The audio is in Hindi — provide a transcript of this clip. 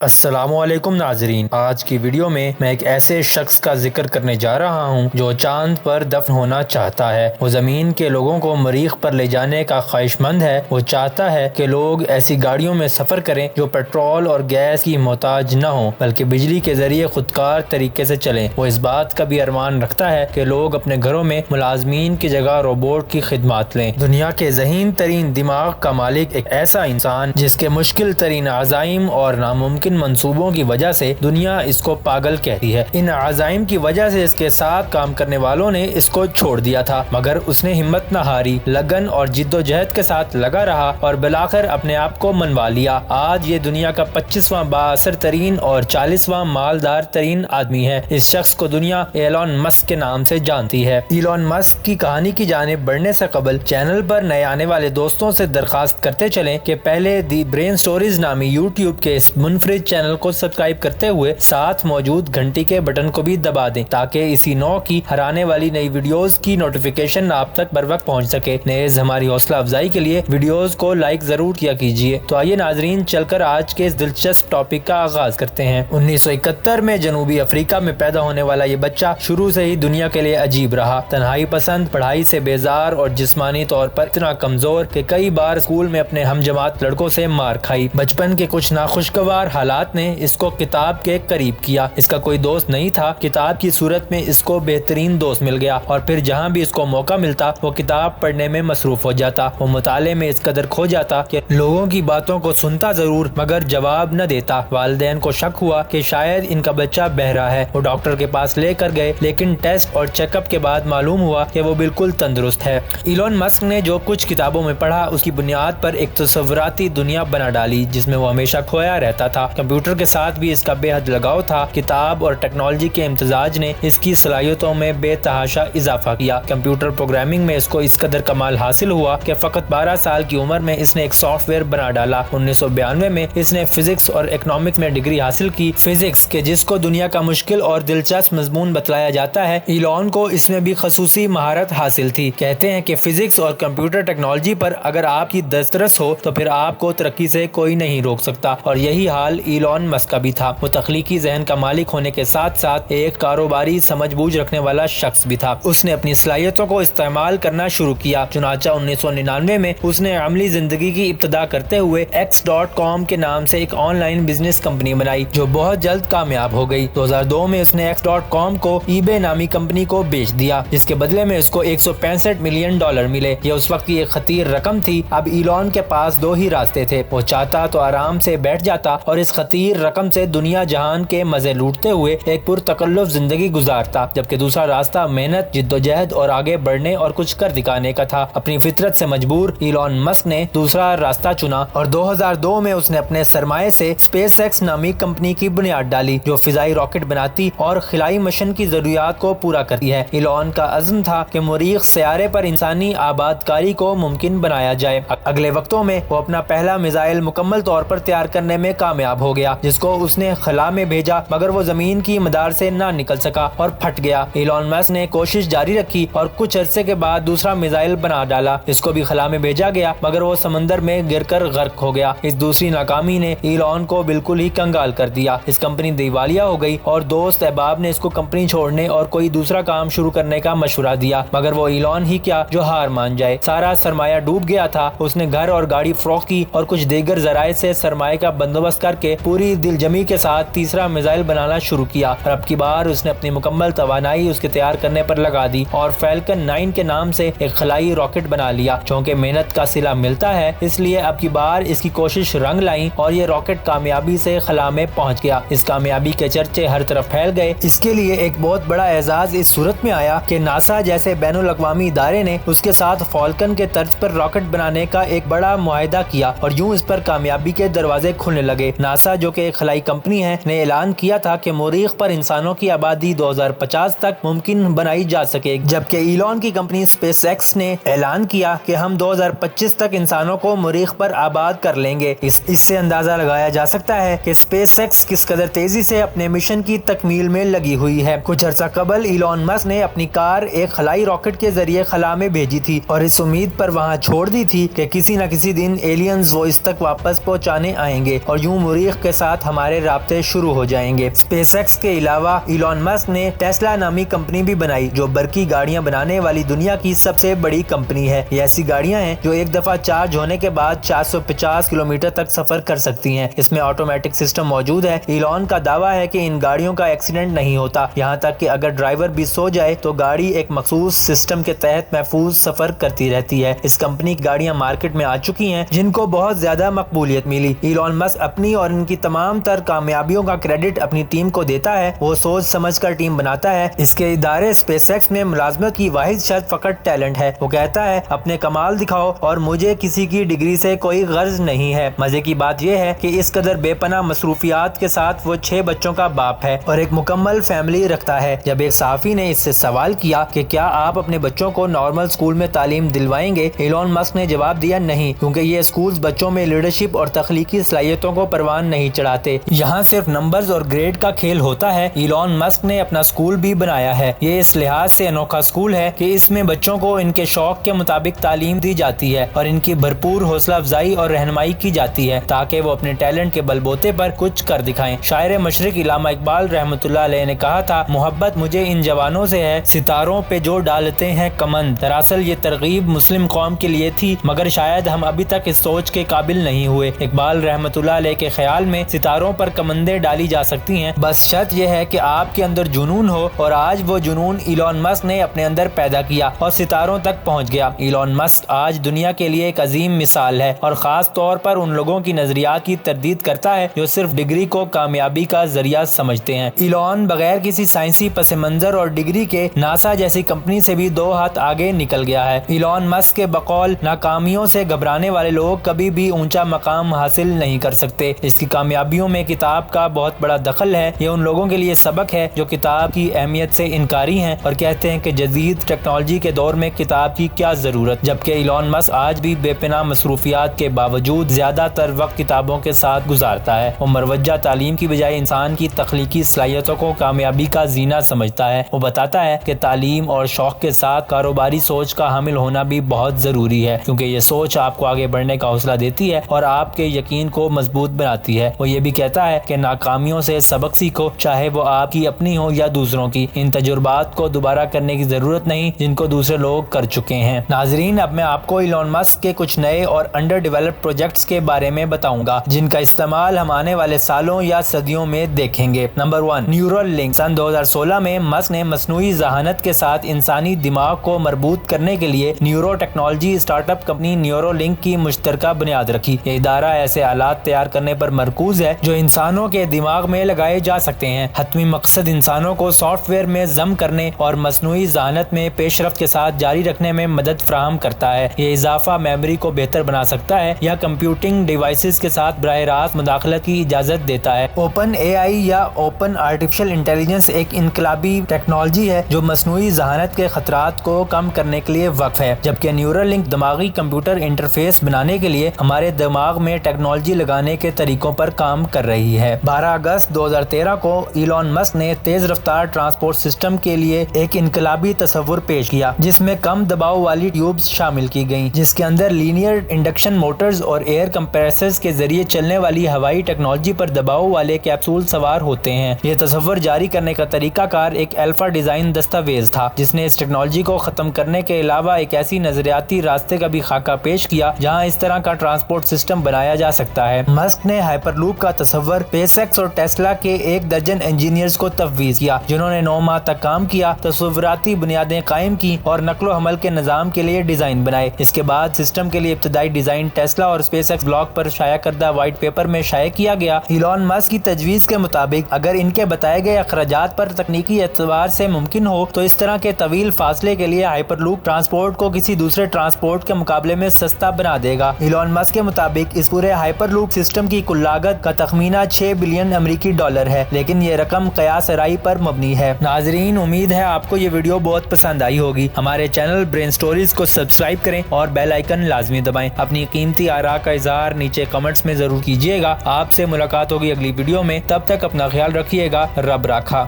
अस्सलामुअलैकुम नाजरीन, आज की वीडियो में मैं एक ऐसे शख्स का जिक्र करने जा रहा हूँ जो चांद पर दफन होना चाहता है। वो ज़मीन के लोगों को मरीख पर ले जाने का ख्वाहिशमंद है। वो चाहता है कि लोग ऐसी गाड़ियों में सफ़र करें जो पेट्रोल और गैस की मोहताज न हो, बल्कि बिजली के जरिए खुदकार तरीके से चलें। वो इस बात का भी अरमान रखता है कि लोग अपने घरों में मुलाजमीन की जगह रोबोट की खिदमत लें। दुनिया के ज़हीन तरीन दिमाग का मालिक एक ऐसा इंसान जिसके मुश्किल तरीन अज़ाइम और नामुमकिन मंसूबों की वजह से दुनिया इसको पागल कहती है। इन अज़ाइम की वजह से इसके साथ काम करने वालों ने इसको छोड़ दिया था, मगर उसने हिम्मत न हारी, लगन और जिद्दोजहद के साथ लगा रहा और बिलाखिर अपने आप को मनवा लिया। आज ये दुनिया का 25वां बाअसर तरीन और 40वां मालदार तरीन आदमी है। इस शख्स को दुनिया एलन मस्क के नाम से जानती है। एलन मस्क की कहानी की जानिब बढ़ने से कबल चैनल पर नए आने वाले दोस्तों से दरखास्त करते चलें कि पहले दी ब्रेन स्टोरीज नामी यूट्यूब के इस मुनफरिद चैनल को सब्सक्राइब करते हुए साथ मौजूद घंटी के बटन को भी दबा दें, ताकि इसी नौ की हराने वाली नई वीडियोस की नोटिफिकेशन आप तक बर वक्त पहुंच सके। नेज़ हमारी हौसला अफजाई के लिए वीडियोस को लाइक जरूर किया कीजिए। तो आइए नाजरीन, चलकर आज के इस दिलचस्प टॉपिक का आगाज करते हैं। 1971 में जनूबी अफ्रीका में पैदा होने वाला ये बच्चा शुरू से ही दुनिया के लिए अजीब रहा। तन्हाई पसंद, पढ़ाई से बेजार और जिस्मानी तौर पर इतना कमजोर कि कई बार स्कूल में अपने हमजमात लड़कों से मार खाई। बचपन के कुछ नाखुशगवार हालात ने इसको किताब के करीब किया। इसका कोई दोस्त नहीं था। किताब की सूरत में इसको बेहतरीन दोस्त मिल गया और फिर जहाँ भी इसको मौका मिलता वो किताब पढ़ने में मसरूफ हो जाता। वो मुताले में इस कदर खो जाता कि लोगों की बातों को सुनता जरूर मगर जवाब न देता। वालिदैन को शक हुआ कि शायद इनका बच्चा बहरा है। वो डॉक्टर के पास लेकर गए, लेकिन टेस्ट और चेकअप के बाद मालूम हुआ कि वो बिल्कुल तंदुरुस्त है। एलन मस्क ने जो कुछ किताबों में पढ़ा उसकी बुनियाद पर एक तस्वुराती दुनिया बना डाली जिसमें वो हमेशा खोया रहता था। कंप्यूटर के साथ भी इसका बेहद लगाव था। किताब और टेक्नोलॉजी के इम्तिजाज ने इसकी सलाहियतों में बेतहाशा इजाफा किया। कंप्यूटर प्रोग्रामिंग में इसको इस कदर कमाल हासिल हुआ कि फकत 12 साल की उम्र में इसने एक सॉफ्टवेयर बना डाला। 1992 में इसने फिजिक्स और इकोनॉमिक में डिग्री हासिल की। फिजिक्स के जिसको दुनिया का मुश्किल और दिलचस्प मजमून बतलाया जाता है, एलन को इसमें भी खसूसी महारत हासिल थी। कहते हैं कि फिजिक्स और कंप्यूटर टेक्नोलॉजी पर अगर आपकी दस्तरस हो तो फिर आपको तरक्की से कोई नहीं रोक सकता। और यही हाल एलन मस्क का भी था। वो तख्लीकी जहन का मालिक होने के साथ साथ एक कारोबारी समझबूझ रखने वाला शख्स भी था। उसने अपनी सलाहियतों को इस्तेमाल करना शुरू किया। चुनाचा 1999 में उसने अमली जिंदगी की इब्तिदा करते हुए X.com के नाम से एक ऑनलाइन बिजनेस कंपनी बनाई जो बहुत जल्द कामयाब हो गई। 2002 में उसने X.com को eBay नामी कंपनी को बेच दिया, जिसके बदले में उसको $165 मिलियन मिले। ये उस वक्त की एक खतीर रकम थी। अब एलन के पास दो ही रास्ते थे। वो चाहता तो आराम से बैठ जाता और इस खतीर रकम से दुनिया जहान के मजे लूटते हुए एक पुरतकल्लुफ जिंदगी गुजारता, जबकि दूसरा रास्ता मेहनत, जिद्दोजहद और आगे बढ़ने और कुछ कर दिखाने का था। अपनी फितरत से मजबूर एलन मस्क ने दूसरा रास्ता चुना और 2002 में उसने अपने सरमाए से SpaceX नामी कंपनी की बुनियाद डाली जो फिजाई रॉकेट बनाती और खिलाई मिशन की जरूरियात को पूरा करती है। एलन का अज़्म था कि मरीख सियारे पर इंसानी आबादकारी को मुमकिन बनाया जाए। अगले वक्तों में वो अपना पहला मिसाइल मुकम्मल तौर पर तैयार करने में कामयाब हो गया, जिसको उसने खला में भेजा, मगर वो जमीन की मदार से ना निकल सका और फट गया। एलन मस्क ने कोशिश जारी रखी और कुछ अरसे के बाद दूसरा मिसाइल बना डाला। इसको भी खला में भेजा गया, मगर वो समंदर में गिरकर गर्क हो गया। इस दूसरी नाकामी ने एलन को बिल्कुल ही कंगाल कर दिया। इस कंपनी दिवालिया हो गई और दोस्त अहबाब ने इसको कंपनी छोड़ने और कोई दूसरा काम शुरू करने का मशवरा दिया, मगर वो एलन ही क्या जो हार मान जाए। सारा सरमाया डूब गया था। उसने घर और गाड़ी फरोख्त की और कुछ दीगर जराए से सरमाए का बंदोबस्त करके पूरी दिलजमी के साथ तीसरा मिसाइल बनाना शुरू किया। और अब की बार उसने अपनी मुकम्मल तवानाई उसके तैयार करने पर लगा दी और फैल्कन 9 के नाम से एक खलाई रॉकेट बना लिया। चूँकि मेहनत का सिला मिलता है, इसलिए अब की बार इसकी कोशिश रंग लाई और ये रॉकेट कामयाबी से खला में पहुंच गया। इस कामयाबी के चर्चे हर तरफ फैल गए। इसके लिए एक बहुत बड़ा एजाज इस सूरत में आया कि नासा जैसे बैनुल अक़वामी इदारे ने उसके साथ फॉल्कन के तर्ज पर रॉकेट बनाने का एक बड़ा मुआहिदा किया और यूं इस पर कामयाबी के दरवाजे खुलने लगे। नासा जो कि एक खलाई कंपनी है ने ऐलान किया था कि मरीख पर इंसानों की आबादी 2050 तक मुमकिन बनाई जा सके, जबकि एलन की कंपनी SpaceX ने ऐलान किया कि हम 2025 तक इंसानों को मरीख पर आबाद कर लेंगे। इससे अंदाजा लगाया जा सकता है कि SpaceX किस कदर तेजी से अपने मिशन की तकमील में लगी हुई है। कुछ अर्सा कबल एलन मस्क ने अपनी कार एक खलाई रॉकेट के जरिए खला में भेजी थी और इस उम्मीद पर वहाँ छोड़ दी थी कि किसी न किसी दिन एलियंस वो इस तक वापस पहुँचाने आएंगे और यूं मरीख के साथ हमारे राब्ते शुरू हो जाएंगे। स्पेसएक्स के अलावा इलॉन मस्क ने टेस्ला नामी कंपनी भी बनाई, जो बरकी गाड़ियां बनाने वाली दुनिया की सबसे बड़ी कंपनी है। ये ऐसी गाड़ियां हैं जो एक दफा चार्ज होने के बाद 450 किलोमीटर तक सफर कर सकती हैं। इसमें ऑटोमेटिक सिस्टम मौजूद है। इलॉन का दावा है कि इन गाड़ियों का एक्सीडेंट नहीं होता, यहाँ तक कि अगर ड्राइवर भी सो जाए तो गाड़ी एक मखसूस सिस्टम के तहत महफूज सफर करती रहती है। इस कंपनी की गाड़ियां मार्केट में आ चुकी हैं, जिनको बहुत ज्यादा मकबूलियत मिली। इलॉन मस्क अपनी और इनकी तमाम तर कामयाबियों का क्रेडिट अपनी टीम को देता है। वो सोच समझ कर टीम बनाता है। इसके इदारे स्पेसएक्स में मुलाजमत की वाहिद शर्त फकत टैलेंट है। वो कहता है अपने कमाल दिखाओ और मुझे किसी की डिग्री से कोई गर्ज नहीं है। मजे की बात यह है कि इस कदर बेपनाह मसरूफियात के साथ वो 6 बच्चों का बाप है और एक मुकम्मल फैमिली रखता है। जब एक सहाफी ने इससे सवाल किया कि क्या आप अपने बच्चों को नॉर्मल स्कूल में तालीम दिलवाएंगे, इलॉन मस्क ने जवाब दिया नहीं, क्योंकि ये स्कूल्स बच्चों में लीडरशिप और तख्लीकी सलाहियतों को परवान नहीं चढ़ाते। यहाँ सिर्फ नंबर्स और ग्रेड का खेल होता है। इलॉन मस्क ने अपना स्कूल भी बनाया है। ये इस लिहाज से अनोखा स्कूल है कि इसमें बच्चों को इनके शौक के मुताबिक तालीम दी जाती है और इनकी भरपूर हौसला अफजाई और रहनुमाई की जाती है ताकि वो अपने टैलेंट के बलबूते पर कुछ कर दिखाएं। शायर मशरिक इल्लामा इकबाल रहमतुल्लाह अलैह ने कहा था, मोहब्बत मुझे इन जवानों से है, सितारों पे जो डालते हैं कमंद। दरअसल ये तरगीब मुस्लिम कौम के लिए थी, मगर शायद हम अभी तक इस सोच के काबिल नहीं हुए। इकबाल रहमतुल्लाह अलैह के ख्याल में सितारों पर कमंदे डाली जा सकती हैं, बस शर्त यह है कि आपके अंदर जुनून हो, और आज वो जुनून इलॉन मस्क ने अपने अंदर पैदा किया और सितारों तक पहुंच गया। इलॉन मस्क आज दुनिया के लिए एक अजीम मिसाल है और खास तौर पर उन लोगों की नजरियात की तरदीद करता है जो सिर्फ डिग्री को कामयाबी का जरिया समझते हैं। इलॉन बगैर किसी साइंसी पस मंजर और डिग्री के नासा जैसी कंपनी से भी 2 हाथ आगे निकल गया है। इलॉन मस्क के बकौल नाकामियों से घबराने वाले लोग कभी भी ऊंचा मकाम हासिल नहीं कर सकते। इसकी कामयाबियों में किताब का बहुत बड़ा दखल है। ये उन लोगों के लिए सबक है जो किताब की अहमियत से इनकारी हैं और कहते हैं कि जदीद टेक्नोलॉजी के दौर में किताब की क्या जरूरत, जबकि इलॉन मस्क आज भी बेपनाह मसरूफियात के बावजूद ज्यादातर वक्त किताबों के साथ गुजारता है। वो मरवजा तालीम की बजाय इंसान की तख्लीकी सलाहियतों को कामयाबी का जीना समझता है। वो बताता है कि तालीम और शौक के साथ कारोबारी सोच का हामिल होना भी बहुत जरूरी है, क्योंकि ये सोच आपको आगे बढ़ने का हौसला देती है और आपके यकीन को मजबूत बनाती है। वो ये भी कहता है कि नाकामियों से सबक सीखो, चाहे वो आपकी अपनी हो या दूसरों की। इन तजुर्बात को दोबारा करने की जरूरत नहीं जिनको दूसरे लोग कर चुके हैं। नाजरीन, अब मैं आपको इलॉन मस्क के कुछ नए और अंडर डेवलप्ड प्रोजेक्ट्स के बारे में बताऊंगा जिनका इस्तेमाल हम आने वाले सालों या सदियों में देखेंगे। Number 1, neural link. सन 2016 में मस्क ने मसनूई जहानत के साथ इंसानी दिमाग को मरबूत करने के लिए neuro technology startup company neuro link की मुश्तरका बुनियाद रखी। ये इदारा ऐसे आलात तैयार करने पर मरकूज है जो इंसानों के दिमाग में लगाए जा सकते हैं। हतमी मकसद इंसानों को सॉफ्टवेयर में जम करने और मसनूई जहानत में पेशरफ्त के साथ जारी रखने में मदद फराहम करता है। ये इजाफा मेमोरी को बेहतर बना सकता है या कंप्यूटिंग डिवाइसेस के साथ बराह रास्त मुदाखलत की इजाजत देता है। ओपन AI या ओपन आर्टिफिशियल इंटेलिजेंस एक इनकलाबी टेक्नोलॉजी है जो मसनूई जहानत के खतरात को कम करने के लिए वक्फ है, जबकि न्यूरल लिंक दिमागी कंप्यूटर इंटरफेस बनाने के लिए हमारे दिमाग में टेक्नोलॉजी लगाने के तरीकों पर काम कर रही है। 12 अगस्त 2013 को इलॉन मस्क ने तेज रफ्तार ट्रांसपोर्ट सिस्टम के लिए एक इनकलाबी तस्वुर पेश किया, जिसमें कम दबाव वाली ट्यूब्स शामिल की गयी, जिसके अंदर लीनियर इंडक्शन मोटर्स और एयर कंप्रेसर्स के जरिए चलने वाली हवाई टेक्नोलॉजी पर दबाव वाले कैप्सूल सवार होते हैं। ये तस्वर जारी करने का तरीकाकार एक अल्फा डिजाइन दस्तावेज था, जिसने इस टेक्नोलॉजी को खत्म करने के अलावा एक ऐसी नजरियाती रास्ते का भी खाका पेश किया जहां इस तरह का ट्रांसपोर्ट सिस्टम बनाया जा सकता है। मस्क ने हाइपरलूप का तस्वर स्पेसएक्स और टेस्ला के 1 दर्जन इंजीनियर्स को तफवीज किया, जिन्होंने 9 माह तक काम किया, तस्वुराती बुनियादें कायम की और नकलो हमल के निजाम के लिए डिजाइन बनाए। इसके बाद सिस्टम के लिए इब्तदाई डिजाइन टेस्ला और स्पेसएक्स ब्लॉग पर शाया करदा व्हाइट पेपर में शाया किया गया। इलॉन मस्क की तजवीज के मुताबिक अगर इनके बताए गए अखराजात पर तकनीकी एतबार से मुमकिन हो तो इस तरह के तवील फासले के लिए हाइपरलूप ट्रांसपोर्ट को किसी दूसरे ट्रांसपोर्ट के मुकाबले में सस्ता बना देगा। इलॉन मस्क के मुताबिक इस पूरे हाइपरलूप सिस्टम की कुल लागत का तखमीना $6 बिलियन अमेरिकी है, लेकिन ये रकम कयास राई पर मबनी है। नाजरीन, उम्मीद है आपको ये वीडियो बहुत पसंद आई होगी। हमारे चैनल ब्रेन स्टोरीज को सब्सक्राइब करें और बेल आइकन लाजमी दबाएं। अपनी कीमती आरा का इजहार नीचे कमेंट्स में जरूर कीजिएगा। आपसे मुलाकात होगी अगली वीडियो में, तब तक अपना ख्याल रखिएगा। रब राखा।